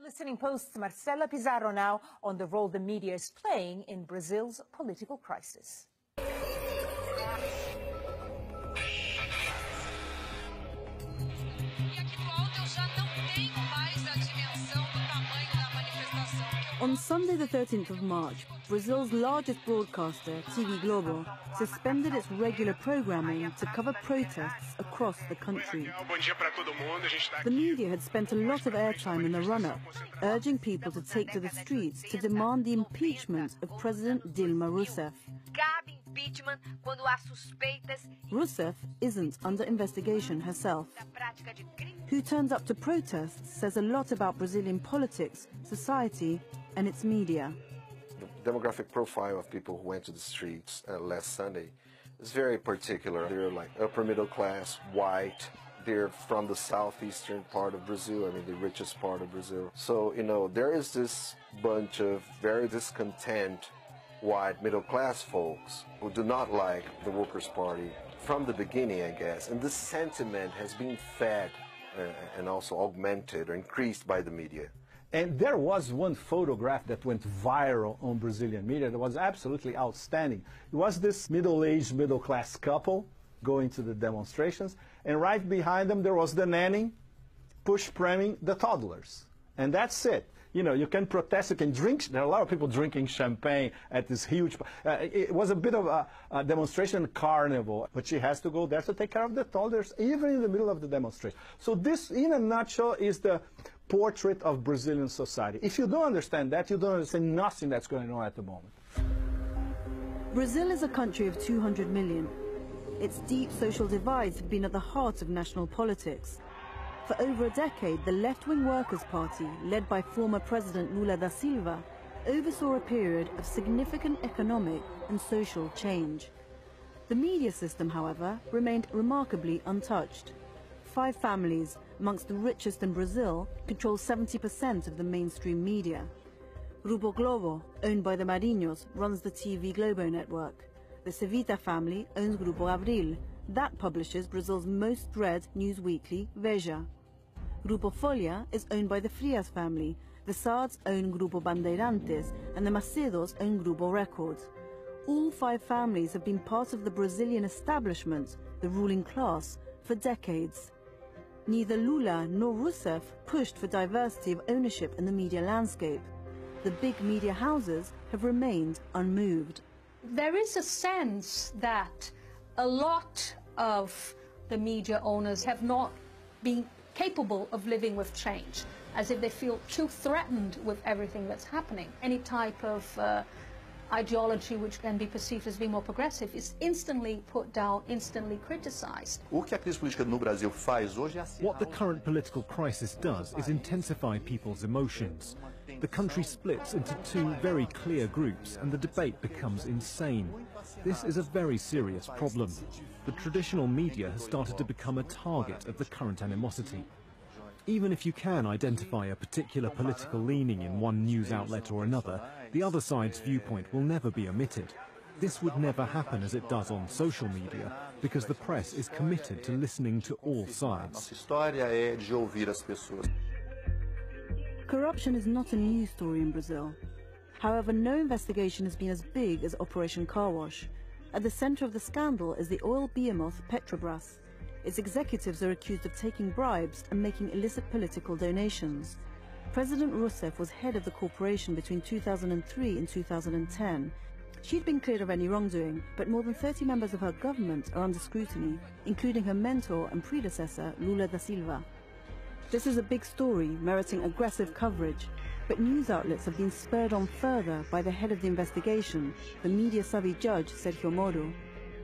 Listening Post's Marcela Pizarro now on the role the media is playing in Brazil's political crisis. On Sunday the 13th of March, Brazil's largest broadcaster, TV Globo, suspended its regular programming to cover protests across the country. The media had spent a lot of airtime in the run-up, urging people to take to the streets to demand the impeachment of President Dilma Rousseff. Rousseff isn't under investigation herself. Who turns up to protests says a lot about Brazilian politics, society, and its media. The demographic profile of people who went to the streets last Sunday is very particular. They're like upper middle class, white. They're from the southeastern part of Brazil, I mean the richest part of Brazil. So, you know, there is this bunch of very discontent white middle class folks who do not like the Workers' Party from the beginning, I guess. And this sentiment has been fed and also augmented or increased by the media. And there was one photograph that went viral on Brazilian media that was absolutely outstanding. It was this middle-aged, middle-class couple going to the demonstrations, and right behind them there was the nanny push-pramming the toddlers. And that's it. You know, you can protest, you can drink. There are a lot of people drinking champagne at this huge... it was a bit of a demonstration carnival, but she has to go there to take care of the toddlers, even in the middle of the demonstration. So this, in a nutshell, is the portrait of Brazilian society. If you don't understand that, you don't understand nothing that's going on at the moment. Brazil is a country of 200 million. Its deep social divides have been at the heart of national politics. For over a decade, the left-wing Workers' Party, led by former President Lula da Silva, oversaw a period of significant economic and social change. The media system, however, remained remarkably untouched. 5 families, amongst the richest in Brazil, control 70% of the mainstream media. Grupo Globo, owned by the Marinhos, runs the TV Globo network. The Cevita family owns Grupo Abril. That publishes Brazil's most read news weekly, Veja. Grupo Folha is owned by the Frias family. The Sards own Grupo Bandeirantes, and the Macedos own Grupo Records. All 5 families have been part of the Brazilian establishment, the ruling class, for decades. Neither Lula nor Rousseff pushed for diversity of ownership in the media landscape. The big media houses have remained unmoved. There is a sense that a lot of the media owners have not been capable of living with change, as if they feel too threatened with everything that's happening. Any type of ideology which can be perceived as being more progressive is instantly put down, instantly criticized. What the current political crisis does is intensify people's emotions. The country splits into 2 very clear groups and the debate becomes insane. This is a very serious problem. The traditional media has started to become a target of the current animosity. Even if you can identify a particular political leaning in one news outlet or another, the other side's viewpoint will never be omitted. This would never happen as it does on social media, because the press is committed to listening to all sides. Corruption is not a new story in Brazil. However, no investigation has been as big as Operation Car Wash. At the center of the scandal is the oil behemoth Petrobras. Its executives are accused of taking bribes and making illicit political donations. President Rousseff was head of the corporation between 2003 and 2010. She'd been cleared of any wrongdoing, but more than 30 members of her government are under scrutiny, including her mentor and predecessor, Lula da Silva. This is a big story, meriting aggressive coverage, but news outlets have been spurred on further by the head of the investigation, the media-savvy judge Sergio Moro.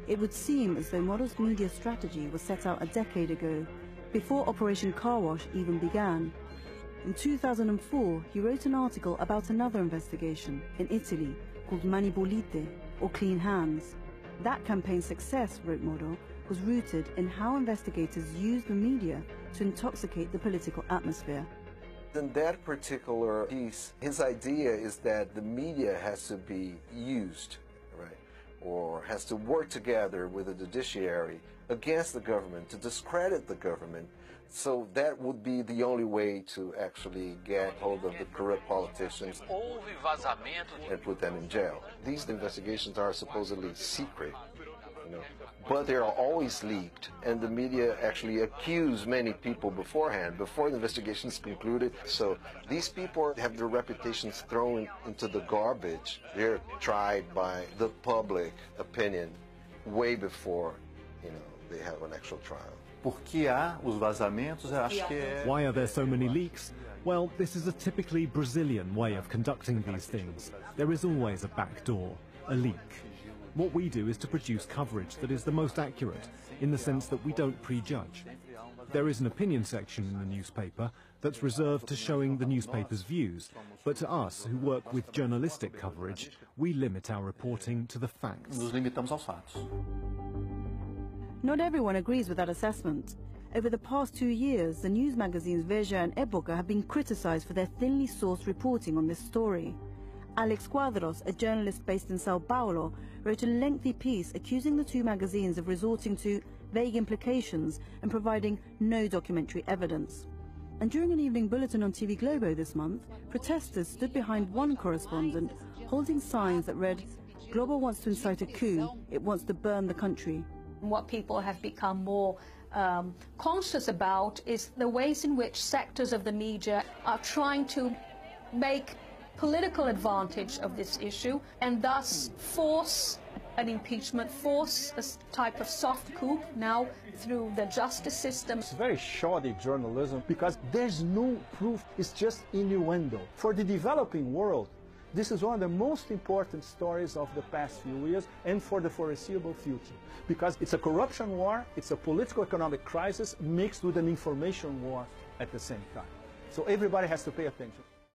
It would seem as though Moro's media strategy was set out a decade ago, before Operation Car Wash even began. In 2004, he wrote an article about another investigation in Italy called Mani Pulite, or Clean Hands. That campaign's success, wrote Moro, was rooted in how investigators used the media to intoxicate the political atmosphere. In that particular piece, his idea is that the media has to be used, right, or has to work together with the judiciary against the government, to discredit the government, So that would be the only way to actually get hold of the corrupt politicians and put them in jail. These investigations are supposedly secret, you know, but they are always leaked, and the media actually accuse many people beforehand, before the investigation is concluded. So these people have their reputations thrown into the garbage. They're tried by the public opinion way before, you know, they have an actual trial. Por que há os vazamentos? Eu acho que é... Why are there so many leaks? Well, this is a typically Brazilian way of conducting these things. There is always a back door, a leak. What we do is to produce coverage that is the most accurate, in the sense that we don't prejudge. There is an opinion section in the newspaper that's reserved to showing the newspaper's views, but to us, who work with journalistic coverage, we limit our reporting to the facts. Nos limitamos aos fatos. Not everyone agrees with that assessment. Over the past 2 years, the news magazines Veja and Época have been criticized for their thinly sourced reporting on this story. Alex Quadros, a journalist based in Sao Paulo, wrote a lengthy piece accusing the two magazines of resorting to vague implications and providing no documentary evidence. And during an evening bulletin on TV Globo this month, protesters stood behind one correspondent holding signs that read, "Globo wants to incite a coup, it wants to burn the country." What people have become more conscious about is the ways in which sectors of the media are trying to make political advantage of this issue and thus force an impeachment, force a type of soft coup now through the justice system. It's very shoddy journalism because there's no proof, it's just innuendo. For the developing world, this is one of the most important stories of the past few years and for the foreseeable future, because it's a corruption war, it's a political economic crisis mixed with an information war at the same time. So everybody has to pay attention.